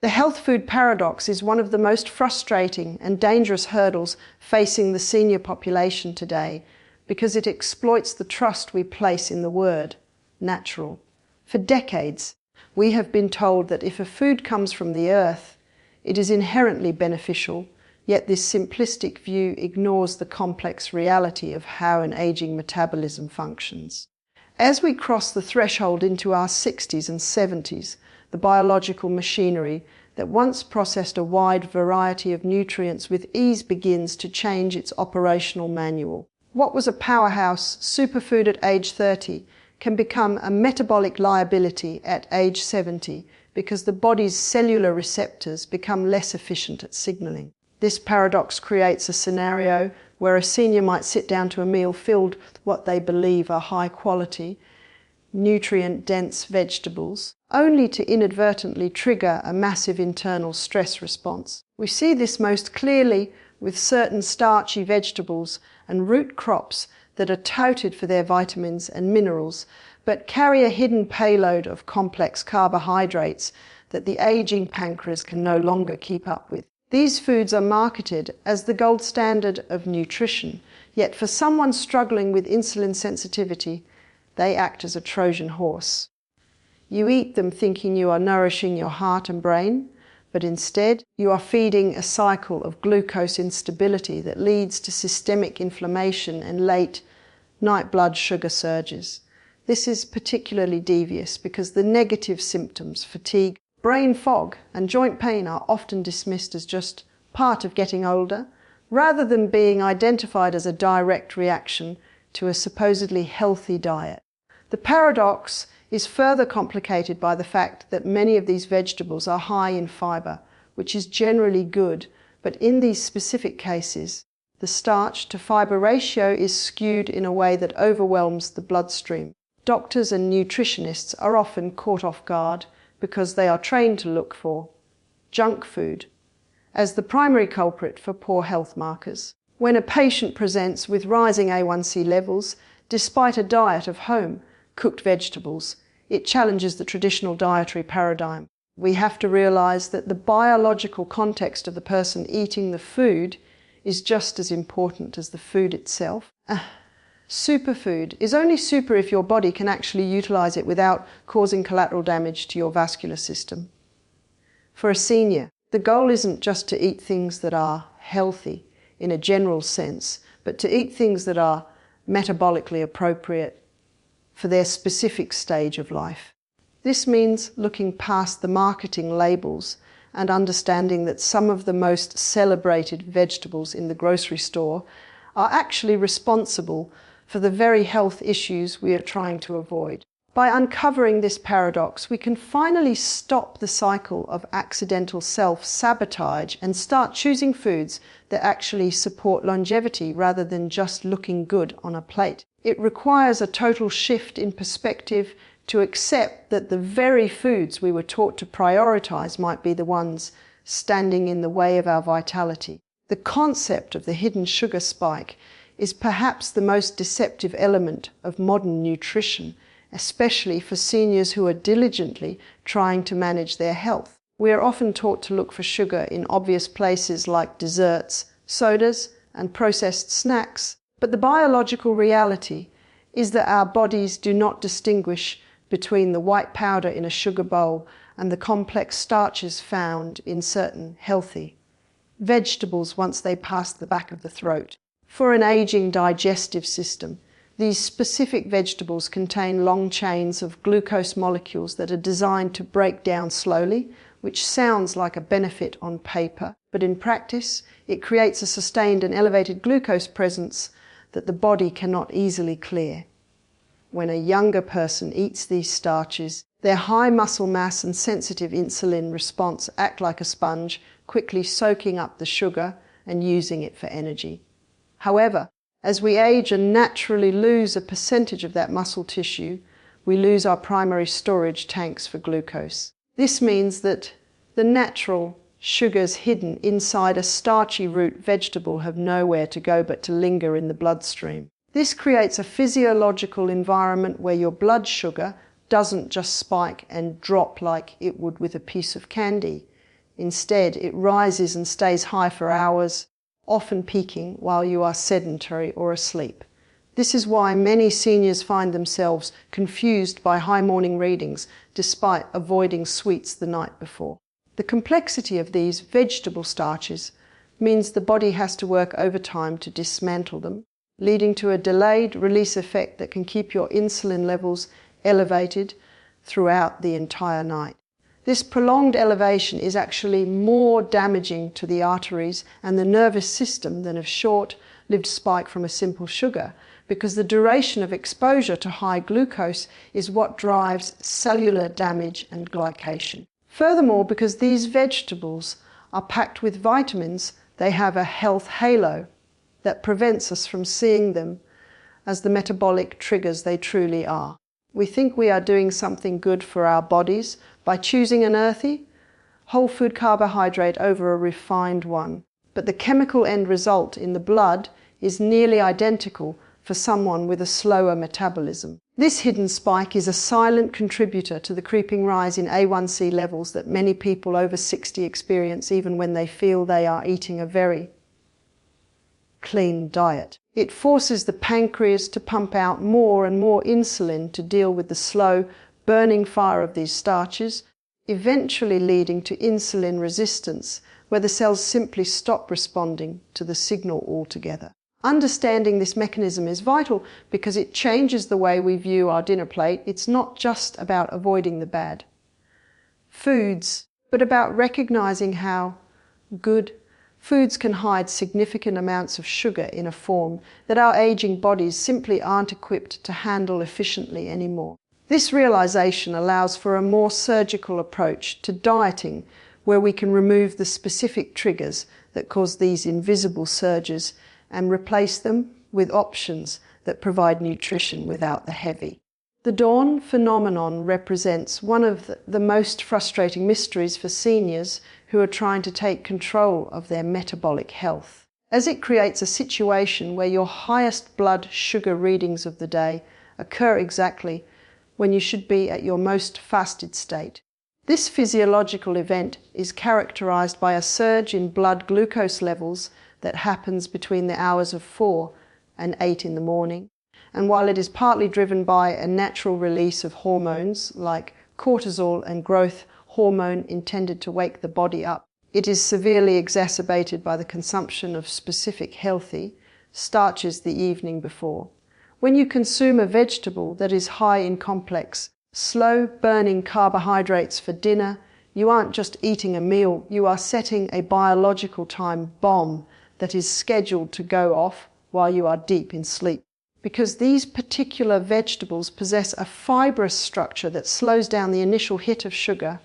The health food paradox is one of the most frustrating and dangerous hurdles facing the senior population today because it exploits the trust we place in the word natural. For decades, we have been told that if a food comes from the earth, it is inherently beneficial, yet this simplistic view ignores the complex reality of how an aging metabolism functions. As we cross the threshold into our 60s and 70s, the biological machinery that once processed a wide variety of nutrients with ease begins to change its operational manual. What was a powerhouse superfood at age 30 can become a metabolic liability at age 70 because the body's cellular receptors become less efficient at signaling. This paradox creates a scenario where a senior might sit down to a meal filled with what they believe are high-quality, nutrient-dense vegetables, only to inadvertently trigger a massive internal stress response. We see this most clearly with certain starchy vegetables and root crops that are touted for their vitamins and minerals, but carry a hidden payload of complex carbohydrates that the aging pancreas can no longer keep up with. These foods are marketed as the gold standard of nutrition, yet for someone struggling with insulin sensitivity, they act as a Trojan horse. You eat them thinking you are nourishing your heart and brain, but instead you are feeding a cycle of glucose instability that leads to systemic inflammation and late night blood sugar surges. This is particularly devious because the negative symptoms, fatigue, brain fog and joint pain are often dismissed as just part of getting older, rather than being identified as a direct reaction to a supposedly healthy diet. The paradox is further complicated by the fact that many of these vegetables are high in fiber, which is generally good, but in these specific cases, the starch to fiber ratio is skewed in a way that overwhelms the bloodstream. Doctors and nutritionists are often caught off guard because they are trained to look for junk food as the primary culprit for poor health markers. When a patient presents with rising A1C levels, despite a diet of home-cooked vegetables, it challenges the traditional dietary paradigm. We have to realize that the biological context of the person eating the food is just as important as the food itself. Superfood is only super if your body can actually utilize it without causing collateral damage to your vascular system. For a senior, the goal isn't just to eat things that are healthy in a general sense, but to eat things that are metabolically appropriate for their specific stage of life. This means looking past the marketing labels and understanding that some of the most celebrated vegetables in the grocery store are actually responsible for the very health issues we are trying to avoid. By uncovering this paradox, we can finally stop the cycle of accidental self-sabotage and start choosing foods that actually support longevity rather than just looking good on a plate. It requires a total shift in perspective to accept that the very foods we were taught to prioritize might be the ones standing in the way of our vitality. The concept of the hidden sugar spike is perhaps the most deceptive element of modern nutrition, especially for seniors who are diligently trying to manage their health. We are often taught to look for sugar in obvious places like desserts, sodas, and processed snacks. But the biological reality is that our bodies do not distinguish between the white powder in a sugar bowl and the complex starches found in certain healthy vegetables once they pass the back of the throat. For an aging digestive system, these specific vegetables contain long chains of glucose molecules that are designed to break down slowly, which sounds like a benefit on paper, but in practice, it creates a sustained and elevated glucose presence that the body cannot easily clear. When a younger person eats these starches, their high muscle mass and sensitive insulin response act like a sponge, quickly soaking up the sugar and using it for energy. However, as we age and naturally lose a percentage of that muscle tissue, we lose our primary storage tanks for glucose. This means that the natural sugars hidden inside a starchy root vegetable have nowhere to go but to linger in the bloodstream. This creates a physiological environment where your blood sugar doesn't just spike and drop like it would with a piece of candy. Instead, it rises and stays high for hours, often peaking while you are sedentary or asleep. This is why many seniors find themselves confused by high morning readings despite avoiding sweets the night before. The complexity of these vegetable starches means the body has to work overtime to dismantle them, leading to a delayed release effect that can keep your insulin levels elevated throughout the entire night. This prolonged elevation is actually more damaging to the arteries and the nervous system than a short-lived spike from a simple sugar, because the duration of exposure to high glucose is what drives cellular damage and glycation. Furthermore, because these vegetables are packed with vitamins, they have a health halo that prevents us from seeing them as the metabolic triggers they truly are. We think we are doing something good for our bodies by choosing an earthy, whole food carbohydrate over a refined one. But the chemical end result in the blood is nearly identical for someone with a slower metabolism. This hidden spike is a silent contributor to the creeping rise in A1C levels that many people over 60 experience even when they feel they are eating a very clean diet. It forces the pancreas to pump out more and more insulin to deal with the slow burning fire of these starches, eventually leading to insulin resistance, where the cells simply stop responding to the signal altogether. Understanding this mechanism is vital because it changes the way we view our dinner plate. It's not just about avoiding the bad foods, but about recognizing how good foods can hide significant amounts of sugar in a form that our aging bodies simply aren't equipped to handle efficiently anymore. This realization allows for a more surgical approach to dieting, where we can remove the specific triggers that cause these invisible surges and replace them with options that provide nutrition without the heavy. The dawn phenomenon represents one of the most frustrating mysteries for seniors who are trying to take control of their metabolic health, as it creates a situation where your highest blood sugar readings of the day occur exactly when you should be at your most fasted state. This physiological event is characterized by a surge in blood glucose levels that happens between the hours of 4 and 8 in the morning. And while it is partly driven by a natural release of hormones like cortisol and growth hormone intended to wake the body up, it is severely exacerbated by the consumption of specific healthy starches the evening before. When you consume a vegetable that is high in complex, slow-burning carbohydrates for dinner, you aren't just eating a meal, you are setting a biological time bomb that is scheduled to go off while you are deep in sleep. Because these particular vegetables possess a fibrous structure that slows down the initial hit of sugar,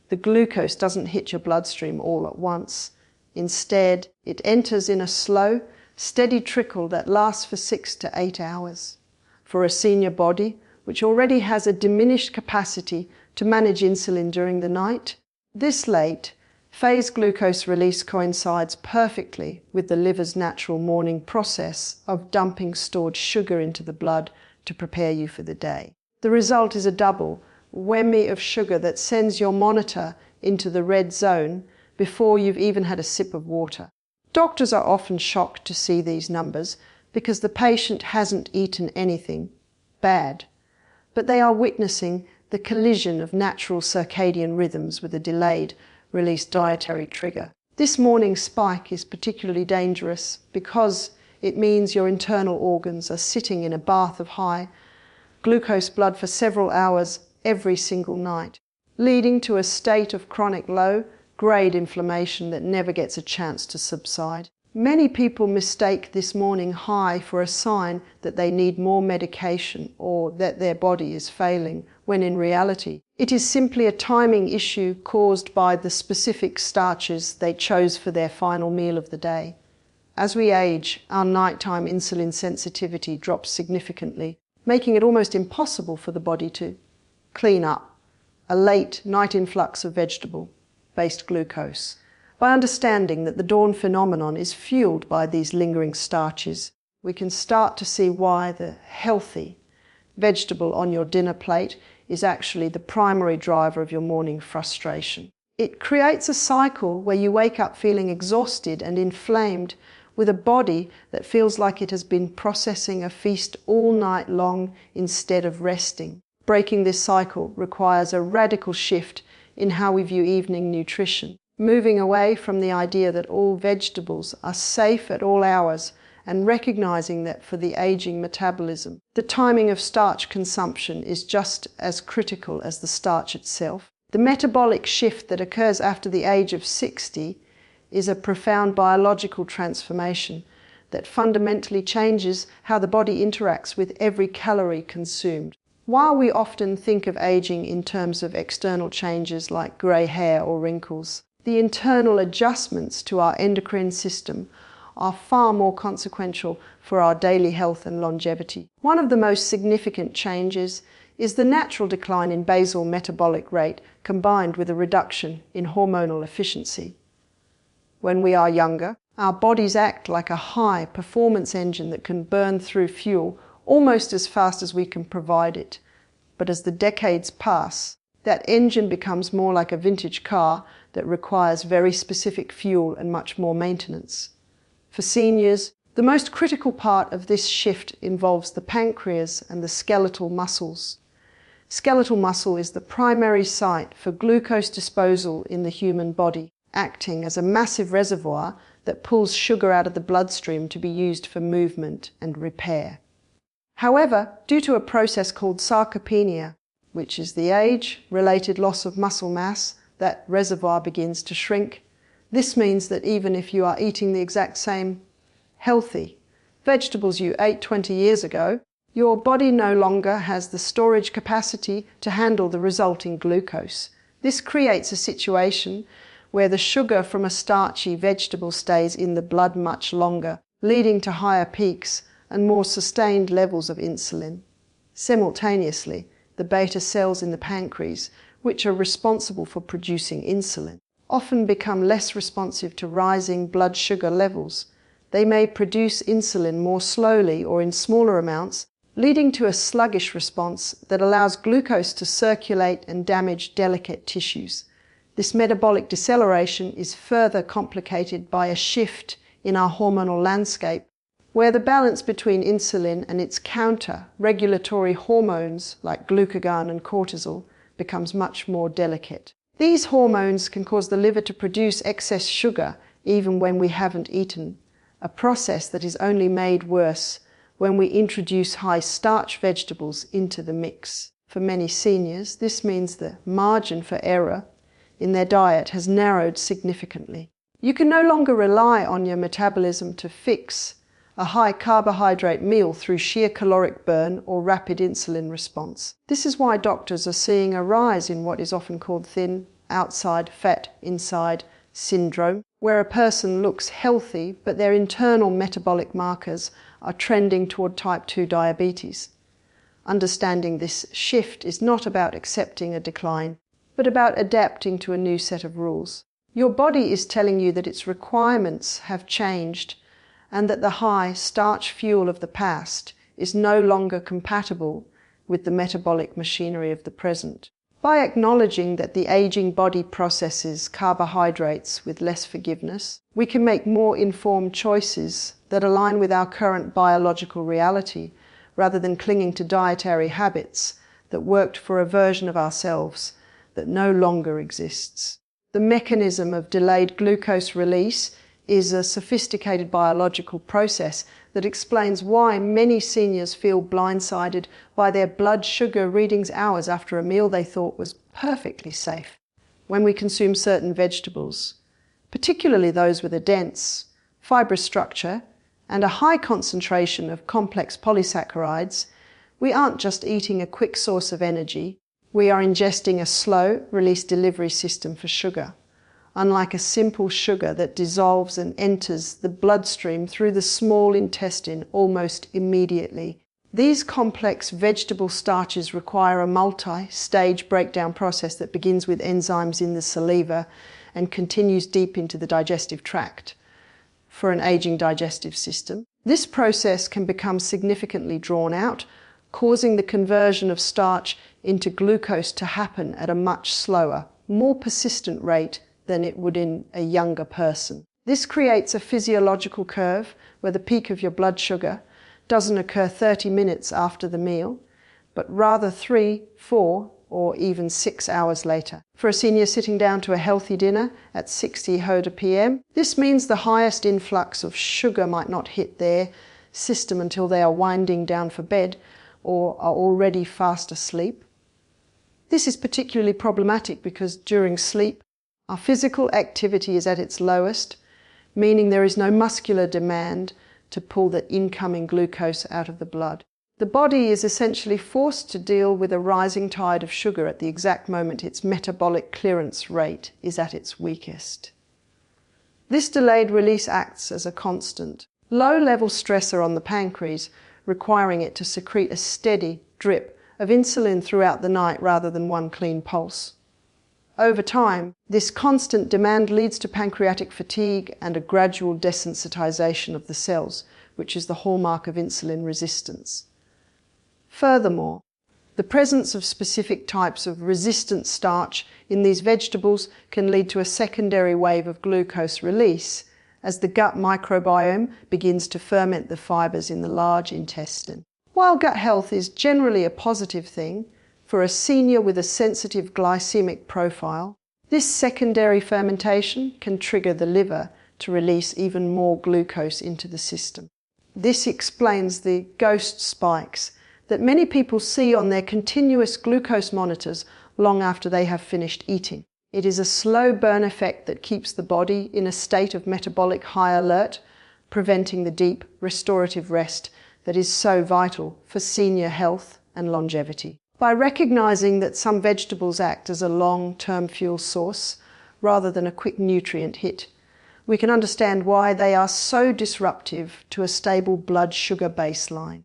the glucose doesn't hit your bloodstream all at once. Instead, it enters in a slow, steady trickle that lasts for 6 to 8 hours. For a senior body, which already has a diminished capacity to manage insulin during the night, this late phase glucose release coincides perfectly with the liver's natural morning process of dumping stored sugar into the blood to prepare you for the day. The result is a double whammy of sugar that sends your monitor into the red zone before you've even had a sip of water. Doctors are often shocked to see these numbers because the patient hasn't eaten anything bad, but they are witnessing the collision of natural circadian rhythms with a delayed release dietary trigger. This morning spike is particularly dangerous because it means your internal organs are sitting in a bath of high glucose blood for several hours every single night, leading to a state of chronic low-grade inflammation that never gets a chance to subside. Many people mistake this morning high for a sign that they need more medication or that their body is failing, when in reality, it is simply a timing issue caused by the specific starches they chose for their final meal of the day. As we age, our nighttime insulin sensitivity drops significantly, making it almost impossible for the body to clean up a late night influx of vegetable-based glucose. By understanding that the dawn phenomenon is fueled by these lingering starches, we can start to see why the healthy vegetable on your dinner plate is actually the primary driver of your morning frustration. It creates a cycle where you wake up feeling exhausted and inflamed, with a body that feels like it has been processing a feast all night long instead of resting. Breaking this cycle requires a radical shift in how we view evening nutrition, moving away from the idea that all vegetables are safe at all hours and recognizing that for the aging metabolism, the timing of starch consumption is just as critical as the starch itself. The metabolic shift that occurs after the age of 60 is a profound biological transformation that fundamentally changes how the body interacts with every calorie consumed. While we often think of aging in terms of external changes like grey hair or wrinkles, the internal adjustments to our endocrine system are far more consequential for our daily health and longevity. One of the most significant changes is the natural decline in basal metabolic rate combined with a reduction in hormonal efficiency. When we are younger, our bodies act like a high-performance engine that can burn through fuel almost as fast as we can provide it. But as the decades pass, that engine becomes more like a vintage car that requires very specific fuel and much more maintenance. For seniors, the most critical part of this shift involves the pancreas and the skeletal muscles. Skeletal muscle is the primary site for glucose disposal in the human body, acting as a massive reservoir that pulls sugar out of the bloodstream to be used for movement and repair. However, due to a process called sarcopenia, which is the age-related loss of muscle mass, that reservoir begins to shrink. This means that even if you are eating the exact same healthy vegetables you ate 20 years ago, your body no longer has the storage capacity to handle the resulting glucose. This creates a situation where the sugar from a starchy vegetable stays in the blood much longer, leading to higher peaks and more sustained levels of insulin. Simultaneously, the beta cells in the pancreas, which are responsible for producing insulin, often become less responsive to rising blood sugar levels. They may produce insulin more slowly or in smaller amounts, leading to a sluggish response that allows glucose to circulate and damage delicate tissues. This metabolic deceleration is further complicated by a shift in our hormonal landscape, where the balance between insulin and its counter-regulatory hormones like glucagon and cortisol becomes much more delicate. These hormones can cause the liver to produce excess sugar even when we haven't eaten, a process that is only made worse when we introduce high-starch vegetables into the mix. For many seniors, this means the margin for error in their diet has narrowed significantly. You can no longer rely on your metabolism to fix a high-carbohydrate meal through sheer caloric burn or rapid insulin response. This is why doctors are seeing a rise in what is often called thin outside, fat inside syndrome, where a person looks healthy but their internal metabolic markers are trending toward type 2 diabetes. Understanding this shift is not about accepting a decline, but about adapting to a new set of rules. Your body is telling you that its requirements have changed and that the high starch fuel of the past is no longer compatible with the metabolic machinery of the present. By acknowledging that the aging body processes carbohydrates with less forgiveness, we can make more informed choices that align with our current biological reality, rather than clinging to dietary habits that worked for a version of ourselves that no longer exists. The mechanism of delayed glucose release is a sophisticated biological process that explains why many seniors feel blindsided by their blood sugar readings hours after a meal they thought was perfectly safe. When we consume certain vegetables, particularly those with a dense, fibrous structure and a high concentration of complex polysaccharides, we aren't just eating a quick source of energy, we are ingesting a slow-release delivery system for sugar. Unlike a simple sugar that dissolves and enters the bloodstream through the small intestine almost immediately, these complex vegetable starches require a multi-stage breakdown process that begins with enzymes in the saliva and continues deep into the digestive tract. For an aging digestive system, this process can become significantly drawn out, causing the conversion of starch into glucose to happen at a much slower more persistent rate than it would in a younger person. This creates a physiological curve where the peak of your blood sugar doesn't occur 30 minutes after the meal, but rather 3, 4, or even 6 hours later. For a senior sitting down to a healthy dinner at 60 HODA PM, this means the highest influx of sugar might not hit their system until they are winding down for bed or are already fast asleep. This is particularly problematic because during sleep, our physical activity is at its lowest, meaning there is no muscular demand to pull the incoming glucose out of the blood. The body is essentially forced to deal with a rising tide of sugar at the exact moment its metabolic clearance rate is at its weakest. This delayed release acts as a constant, low-level stressor on the pancreas, requiring it to secrete a steady drip of insulin throughout the night rather than one clean pulse. Over time, this constant demand leads to pancreatic fatigue and a gradual desensitization of the cells, which is the hallmark of insulin resistance. Furthermore, the presence of specific types of resistant starch in these vegetables can lead to a secondary wave of glucose release as the gut microbiome begins to ferment the fibers in the large intestine. While gut health is generally a positive thing, for a senior with a sensitive glycemic profile, this secondary fermentation can trigger the liver to release even more glucose into the system. This explains the ghost spikes that many people see on their continuous glucose monitors long after they have finished eating. It is a slow burn effect that keeps the body in a state of metabolic high alert, preventing the deep restorative rest that is so vital for senior health and longevity. By recognizing that some vegetables act as a long-term fuel source rather than a quick nutrient hit, we can understand why they are so disruptive to a stable blood sugar baseline.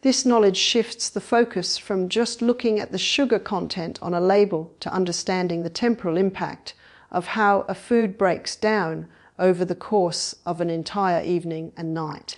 This knowledge shifts the focus from just looking at the sugar content on a label to understanding the temporal impact of how a food breaks down over the course of an entire evening and night.